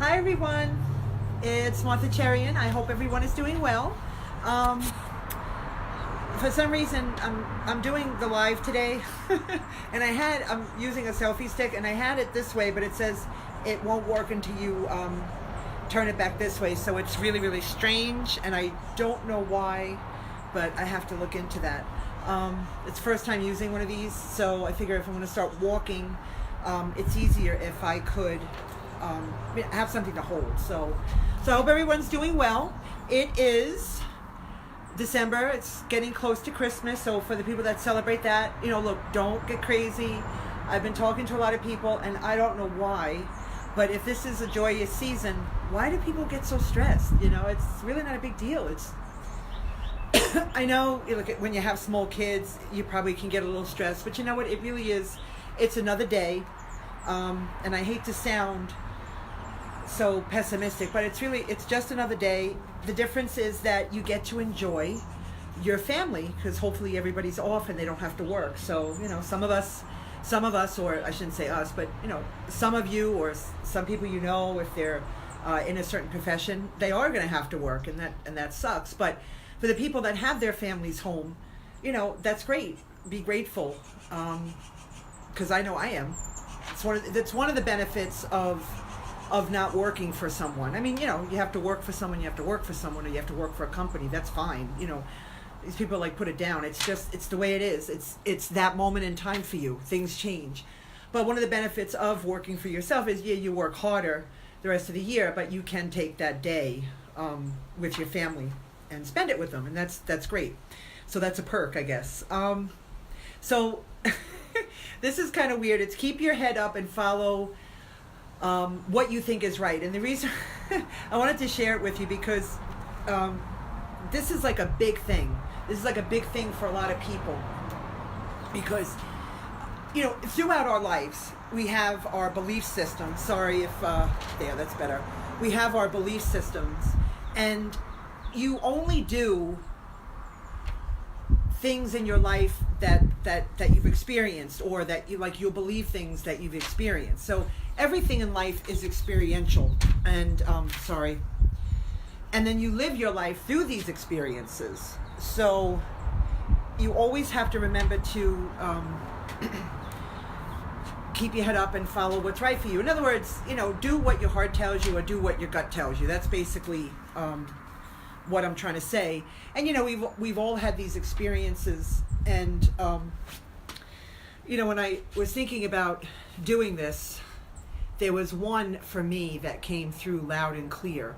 Hi everyone, it's Martha Cherian. I hope everyone is doing well. For some reason, I'm doing the live today, and I'm using a selfie stick, and I had it this way, but it says it won't work until you turn it back this way. So it's really, really strange, and I don't know why, but I have to look into that. It's first time using one of these, so I figure if I'm going to start walking, it's easier if I could have something to hold. So I hope everyone's doing well. It is December. It's getting close to Christmas. So for the people that celebrate that, look, don't get crazy. I've been talking to a lot of people, and I don't know why, but if this is a joyous season, why do people get so stressed? It's really not a big deal. I know, look, when you have small kids, you probably can get a little stressed, but you know what? It really is. It's another day. And I hate to sound so pessimistic, but it's just another day. The difference is that you get to enjoy your family, because hopefully everybody's off and they don't have to work. So, some of us, or I shouldn't say us, but, some of you or some people, if they're in a certain profession, they are going to have to work, and that sucks. But for the people that have their families home, that's great. Be grateful, because I know I am. That's one of the benefits of not working for someone. I mean, you have to work for someone, or you have to work for a company. That's fine. These people put it down. It's the way it is. It's that moment in time for you. Things change. But one of the benefits of working for yourself is, you work harder the rest of the year, but you can take that day with your family and spend it with them, and that's great. So that's a perk, I guess. So this is kind of weird. It's keep your head up and follow what you think is right. And the reason I wanted to share it with you, because this is like a big thing. This is like a big thing for a lot of people, because throughout our lives we have our belief systems. Sorry if there, that's better. We have our belief systems, and you only do things in your life that you've experienced, or that you'll believe things that you've experienced. So everything in life is experiential, and and then you live your life through these experiences. So you always have to remember to keep your head up and follow what's right for you. In other words, do what your heart tells you, or do what your gut tells you. That's basically what I'm trying to say. And we've all had these experiences, and when I was thinking about doing this, there was one for me that came through loud and clear,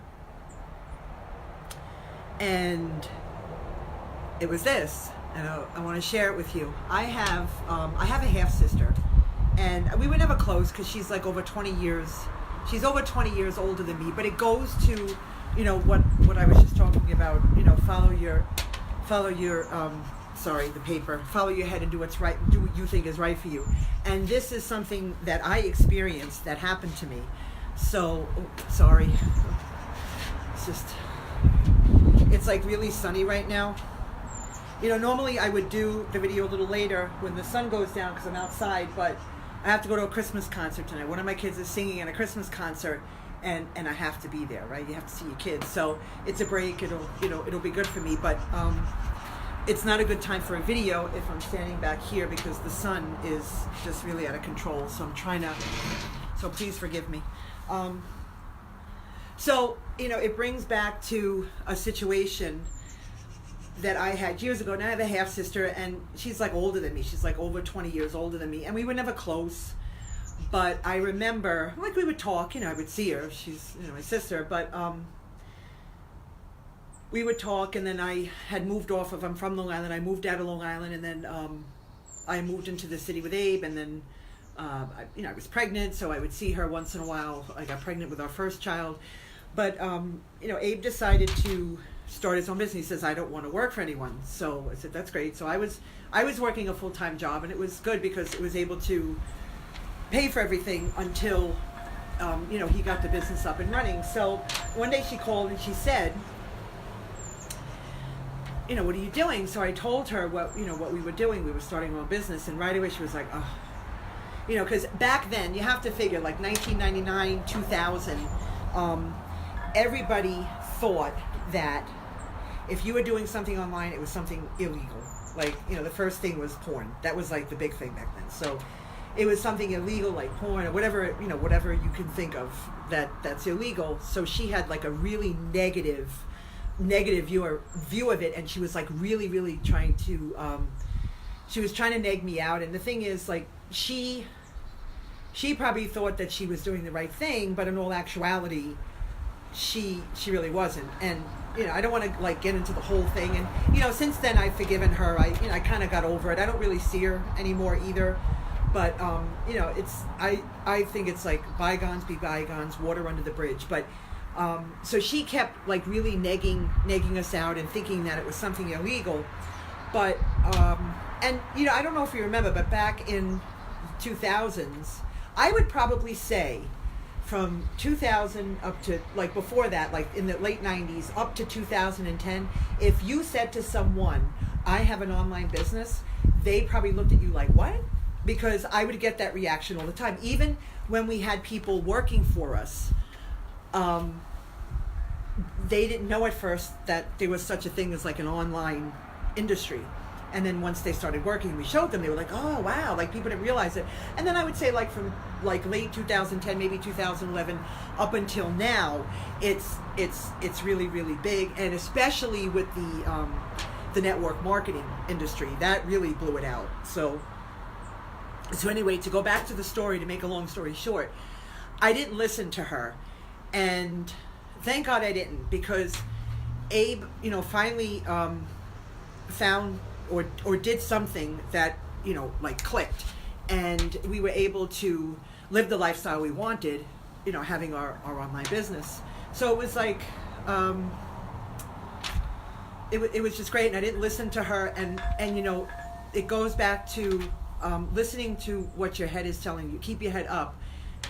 and it was this, and I want to share it with you. I have a half sister, and we were never close, because she's over 20 years. She's over 20 years older than me, but it goes to what I was just talking about. Follow your the paper. Follow your head and do what's right. Do what you think is right for you. And this is something that I experienced that happened to me. So, sorry. It's really sunny right now. Normally I would do the video a little later when the sun goes down, because I'm outside, but I have to go to a Christmas concert tonight. One of my kids is singing at a Christmas concert, and I have to be there, right? You have to see your kids. So it's a break. It'll be good for me, but it's not a good time for a video if I'm standing back here, because the sun is just really out of control. So I'm trying to, so please forgive me. So it brings back to a situation that I had years ago. Now I have a half sister, and she's older than me. She's over 20 years older than me, and we were never close. But I remember, we would talk, I would see her. She's, my sister, but we would talk, and then I had moved I'm from Long Island. I moved out of Long Island, and then I moved into the city with Abe, and then, I was pregnant, so I would see her once in a while. I got pregnant with our first child. But, Abe decided to start his own business. He says, I don't want to work for anyone. So I said, that's great. So I was working a full-time job, and it was good, because it was able to pay for everything until, he got the business up and running. So one day she called and she said, what are you doing? So I told her what we were doing. We were starting our own business, and right away she was like, oh, because back then, you have to figure, 1999, 2000, everybody thought that if you were doing something online, it was something illegal. Like, the first thing was porn. That was like the big thing back then. So it was something illegal, like porn or whatever, whatever you can think of that's illegal. So she had like a really negative view of it, and she was like really trying to she was trying to nag me out. And the thing is, like, she probably thought that she was doing the right thing, but in all actuality she really wasn't. And I don't want to like get into the whole thing. And since then I've forgiven her. I kind of got over it. I don't really see her anymore either. But it's I think it's like bygones be bygones, water under the bridge. But so she kept like really nagging us out and thinking that it was something illegal. But and I don't know if you remember, but back in 2000s, I would probably say from 2000 up to, like, before that, like in the late 90s up to 2010, if you said to someone, I have an online business, they probably looked at you like, what? Because I would get that reaction all the time. Even when we had people working for us, they didn't know at first that there was such a thing as like an online industry. And then once they started working, we showed them, they were like, oh wow, like people didn't realize it. And then I would say, like, from like late 2010, maybe 2011 up until now, it's really big. And especially with the network marketing industry, that really blew it out. So anyway, to go back to the story, to make a long story short, I didn't listen to her, and thank God I didn't, because Abe, finally found or did something that, like, clicked, and we were able to live the lifestyle we wanted, having our online business. So it was like, it was just great, and I didn't listen to her, and it goes back to listening to what your head is telling you. Keep your head up,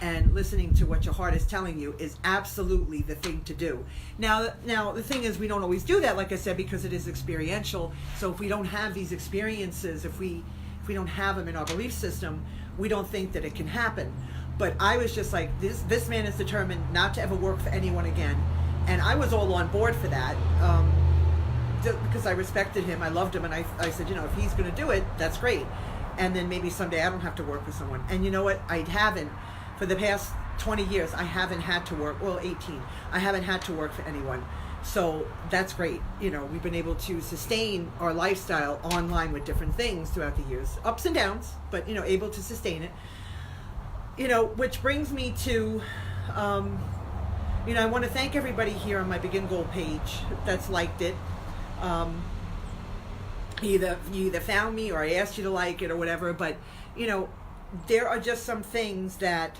and listening to what your heart is telling you is absolutely the thing to do. Now the thing is, we don't always do that, like I said, because it is experiential. So if we don't have these experiences, if we don't have them in our belief system, we don't think that it can happen. But I was just like, this man is determined not to ever work for anyone again, and I was all on board for that, because I respected him, I loved him, and I said, if he's going to do it, that's great. And then maybe someday I don't have to work for someone. And you know what? I haven't. For the past 20 years, I haven't had to work, 18, I haven't had to work for anyone. So that's great. We've been able to sustain our lifestyle online with different things throughout the years. Ups and downs, but, able to sustain it. Which brings me to, I want to thank everybody here on my Begin Gold page that's liked it. You either found me or I asked you to like it or whatever, but, there are just some things that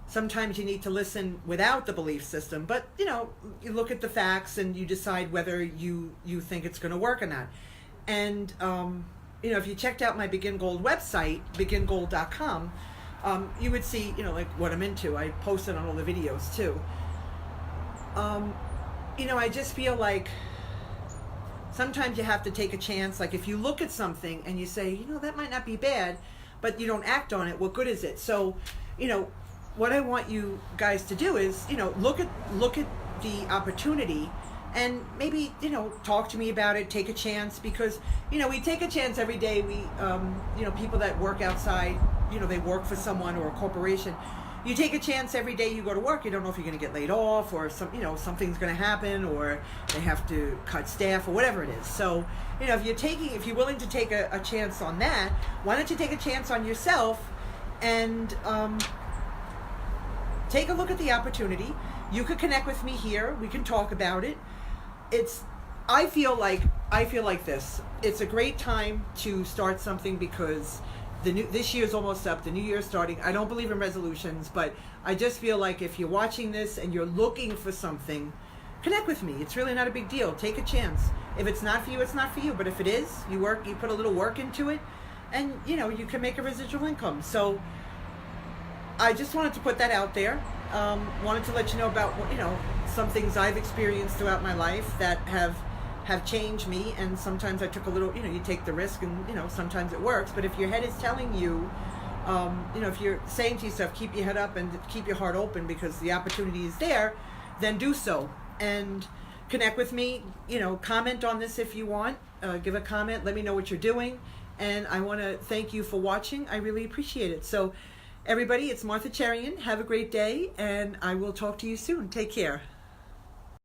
sometimes you need to listen without the belief system, but you look at the facts and you decide whether you think it's going to work or not. And if you checked out my Begin Gold website, begingold.com, you would see like what I'm into. I posted on all the videos too. I just feel like sometimes you have to take a chance. Like, if you look at something and you say, that might not be bad, but you don't act on it, what good is it? So, what I want you guys to do is, look at the opportunity, and maybe, talk to me about it, take a chance, because, we take a chance every day. We, people that work outside, they work for someone or a corporation. You take a chance every day you go to work. You don't know if you're going to get laid off, or something's going to happen, or they have to cut staff, or whatever it is. So, if you're willing to take a chance on that, why don't you take a chance on yourself and take a look at the opportunity. You could connect with me here. We can talk about it. I feel like this. It's a great time to start something, because this year's almost up. The new year's starting. I don't believe in resolutions, but I just feel like if you're watching this and you're looking for something, connect with me. It's really not a big deal. Take a chance. If it's not for you, it's not for you. But if it is, you put a little work into it, and you can make a residual income. So I just wanted to put that out there. Wanted to let you know about some things I've experienced throughout my life that have changed me, and sometimes I took a little, you take the risk, and sometimes it works. But if your head is telling you if you're saying to yourself, keep your head up and keep your heart open because the opportunity is there, then do so. And connect with me, comment on this if you want. Give a comment, let me know what you're doing. And I want to thank you for watching. I really appreciate it. So everybody, it's Martha Cherian. Have a great day, and I will talk to you soon. Take care.